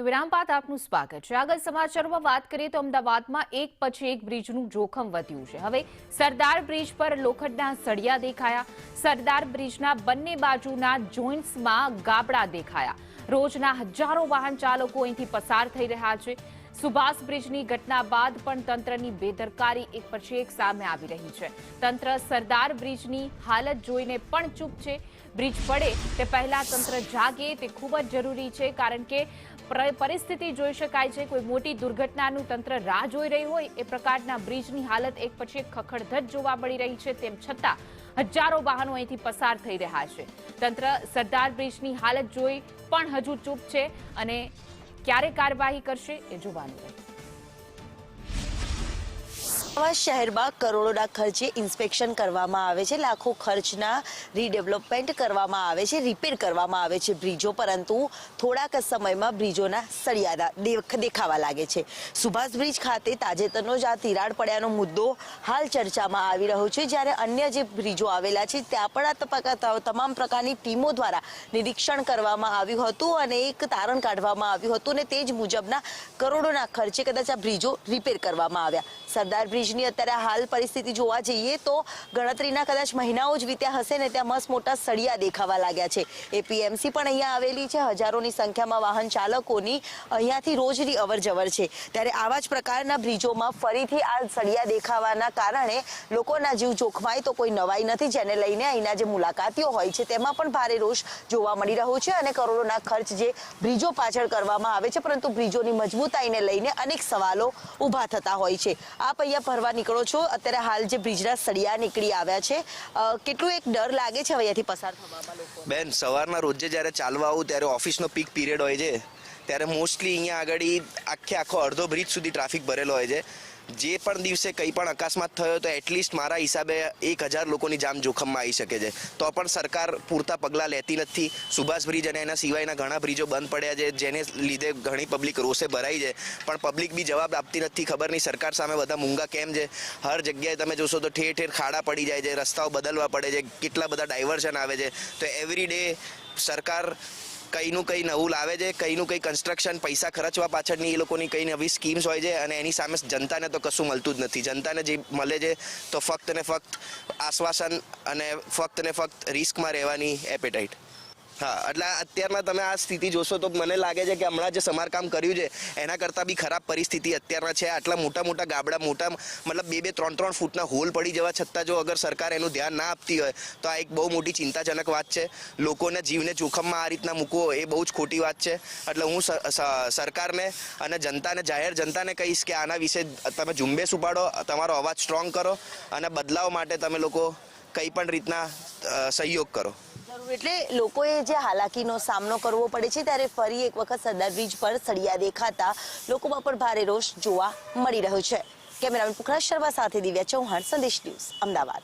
વિરામ બાદ આપનું સ્વાગત છે। આગળ સમાચારોમાં વાત કરીએ તો અમદાવાદમાં એક પછી એક બ્રિજનું જોખમ વધ્યું છે। હવે સરદાર બ્રિજ પર લોખંડના સળિયા દેખાયા। સરદાર બ્રિજના બંને બાજુના જોઇન્ટ્સમાં ગાબડા દેખાયા। રોજના હજારો વાહન ચાલકો અહીંથી પસાર થઈ રહ્યા છે। સુભાષ બ્રિજની ઘટના બાદ પણ તંત્રની બેદરકારી એક પછી એક સામે આવી રહી છે। તંત્ર સરદાર બ્રિજની હાલત જોઈને પણ ચૂપ છે। બ્રિજ પડે તે પહેલા તંત્ર જાગે તે ખૂબ જ જરૂરી છે, કારણ કે પરિસ્થિતિ જોઈ શકાય છે। કોઈ મોટી દુર્ઘટનાનું તંત્ર રાહ જોઈ રહ્યું હોય એ પ્રકારના બ્રિજની હાલત એક પછી એક ખખડધજ જોવા મળી રહી છે। તેમ છતાં હજારો વાહનો અહીંથી પસાર થઈ રહ્યા છે। તંત્ર સરદાર બ્રિજની હાલત જોઈ પણ હજુ ચૂપ છે અને ક્યારે કાર્યવાહી કરશે એ જોવાનું છે। શહેરમાં કરોડોના ખર્ચે ઇન્સ્પેક્શન કરવામાં આવે છે, લાખો ખર્ચના રીડેવલપમેન્ટ કરવામાં આવે છે, રિપેર કરવામાં આવે છે બ્રિજો, પરંતુ થોડાક સમયમાં બ્રિજોના સળિયા દેખાવા લાગે છે। સુભાષ બ્રિજ ખાતે તાજેતરનો જ આ તિરાડ પડ્યાનો મુદ્દો હાલ ચર્ચામાં આવી રહ્યો છે, જ્યારે અન્ય જે બ્રિજો આવેલા છે ત્યાં પણ આ તમામ પ્રકારની ટીમો દ્વારા નિરીક્ષણ કરવામાં આવ્યું હતું અને એક તારણ કાઢવામાં આવ્યું હતું અને તે જ મુજબના કરોડોના ખર્ચે કદાચ આ બ્રિજો રિપેર કરવામાં આવ્યા। સરદાર બ્રિજની અત્યારે હાલ પરિસ્થિતિ જોવા જઈએ તો ગણતરીના કદાચ મહિનાઓ જ વીત્યા હશે ને ત્યાં મસ્ત મોટા સળિયા દેખાવા લાગ્યા છે। એપીએમસી પણ અહીંયા આવેલી છે, હજારોની સંખ્યામાં વાહન ચાલકોની અહીંયાથી રોજની અવરજવર છે, ત્યારે આવા જ પ્રકારના બ્રિજોમાં ફરીથી આ સળિયા દેખાવાના કારણે લોકોના જીવ જોખમાય તો કોઈ નવાઈ નથી, જેને લઈને અહીંના જે મુલાકાતીઓ હોય છે તેમાં પણ ભારે રોષ જોવા મળી રહ્યો છે અને કરોડોના ખર્ચ જે બ્રિજો પાછળ કરવામાં આવે છે, પરંતુ બ્રિજોની મજબૂતાઈને લઈને અનેક સવાલો ઊભા થતા હોય છે। આપ અહીંયા ફરવા નીકળો છો, અત્યારે હાલ જે બ્રિજના સળિયા નીકળી આવ્યા છે, કેટલું એક ડર લાગે છે અહીંયાથી પસાર થવામાં લોકો? બેન, સવારના રોજે જ્યારે ચાલવા આવું ત્યારે ઓફિસનો પીક પીરિયડ હોય છે, ત્યારે મોસ્ટલી અહીંયા આગળ આખો અડધો બ્રિજ સુધી ટ્રાફિક ભરેલો હોય છે। જે પણ દિવસે કંઈ પણ અકસ્માત થયો તો એટલીસ્ટ મારા હિસાબે 1000 લોકોની જાન જોખમમાં આવી શકે છે, તો પણ સરકાર પૂરતા પગલાં લેતી નથી। સુભાષ બ્રિજ અને એના સિવાયના ઘણા બ્રિજો બંધ પડ્યા છે, જેને લીધે ઘણી પબ્લિક રોષે ભરાઈ છે, પણ પબ્લિક બી જવાબ આપતી નથી। ખબર નહીં સરકાર સામે બધા મૂંગા કેમ છે। હર જગ્યાએ તમે જોશો તો ઠેર ઠેર ખાડા પડી જાય છે, રસ્તાઓ બદલવા પડે છે, કેટલા બધા ડાયવર્ઝન આવે છે, તો એવરી ડે સરકાર કંઈનું કંઈ નવું લાવે છે, કંઈનું કંઈ કન્સ્ટ્રક્શન પૈસા ખર્ચવા પાછળની એ લોકોની કંઈ નવી સ્કીમ્સ હોય છે અને એની સામે જનતાને તો કશું મળતું જ નથી। જનતાને જે મળે છે તો ફક્ત ને ફક્ત આશ્વાસન અને ફક્ત રિસ્કમાં રહેવાની એપેટાઇટ। હા, એટલે અત્યારના તમે આ સ્થિતિ જોશો તો મને લાગે છે કે હમણાં જે સમારકામ કર્યું છે એના કરતાં બી ખરાબ પરિસ્થિતિ અત્યારના છે। આટલા મોટા મોટા ગાબડા, મતલબ 2-3 ફૂટના હોલ પડી જવા છતાં જો અગર સરકાર એનું ધ્યાન ના આપતી હોય તો આ એક બહુ મોટી ચિંતાજનક વાત છે। લોકોને જીવને જોખમમાં આ રીતના મૂકવો એ બહુ જ ખોટી વાત છે। એટલે હું સરકારને અને જનતાને, જાહેર જનતાને કહીશ કે આના વિશે તમે ઝુંબેશ ઉપાડો, તમારો અવાજ સ્ટ્રોંગ કરો અને બદલાવ માટે તમે લોકો કંઈ પણ રીતના સહયોગ કરો। એટલે લોકોએ જે હાલાકીનો સામનો કરવો પડે છે, ત્યારે ફરી એક વખત સરદાર બ્રિજ પર સળિયા દેખાતા લોકોમાં પણ ભારે રોષ જોવા મળી રહ્યો છે। કેમેરામેન પુખરાજ શર્મા સાથે દિવ્યા ચૌહાણ, સંદેશ ન્યૂઝ, અમદાવાદ।